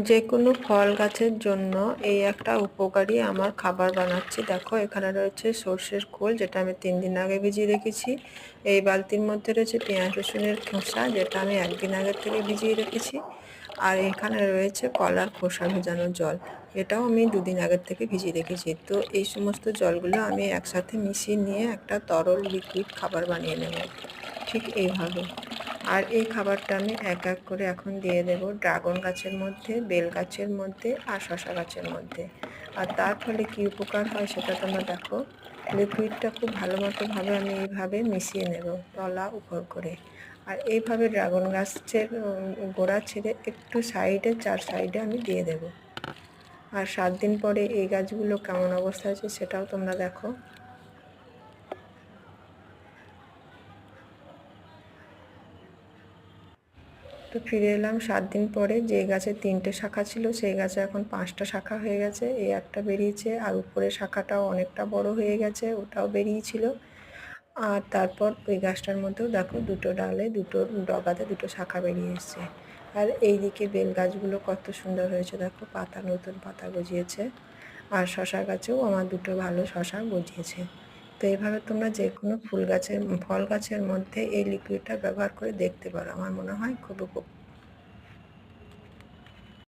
যে কোনো ফল গাছের জন্য এই একটা উপকারী আমার খাবার বানাচ্ছি। দেখো এখানে রয়েছে সর্ষের খোল, যেটা আমি 3 দিন আগে ভিজিয়ে রেখেছি। এই বালতির মধ্যে রয়েছে পেঁয়াজ রসুনের খোসা, যেটা আমি 1 দিন আগে থেকে ভিজিয়ে রেখেছি। আর এখানে রয়েছে কলার খোসা ভেজানো জল, এটাও আমি 2 দিন আগের থেকে ভিজিয়ে রেখেছি। তো এই সমস্ত জলগুলো আমি একসাথে মিশিয়ে নিয়ে একটা তরল লিকুইড খাবার বানিয়ে নেব, ঠিক এইভাবে। আর এই খাবারটা আমি এক এক করে এখন দিয়ে দেব ড্রাগন গাছের মধ্যে, বেল গাছের মধ্যে আর শশা গাছের মধ্যে। আর তার ফলে কী উপকার হয় সেটা তোমরা দেখো। লিকুইডটা খুব ভালো মতোভাবে আমি এইভাবে মিশিয়ে নেব তলা উপর করে। আর এইভাবে ড্রাগন গাছের গোড়া ছেড়ে একটু সাইডে, 4 সাইডে আমি দিয়ে দেব। আর 7 দিন পরে এই গাছগুলো কেমন অবস্থা আছে সেটাও তোমরা দেখো। তো ফিরে এলাম 7 দিন পরে। যে গাছে 3টে শাখা ছিল সেই গাছে এখন 5টা শাখা হয়ে গেছে, এই একটা বেরিয়েছে। আর উপরের শাখাটাও অনেকটা বড় হয়ে গেছে, ওটাও বেরিয়েছিল। আর তারপর ওই গাছটার মধ্যেও দেখো 2টো ডালে, 2টো ডগাতে 2টো শাখা বেরিয়ে এসছে। আর এইদিকে বেল গাছগুলো কত সুন্দর হয়েছে দেখো, পাতা, নতুন পাতা গজিয়েছে। আর শশা গাছেও আমার 2টো ভালো শশা গজিয়েছে। তো এইভাবে তোমরা যে কোনো ফল গাছের মধ্যে এই লিকুইডটা ব্যবহার করে দেখতে পারো, আমার মনে হয় খুব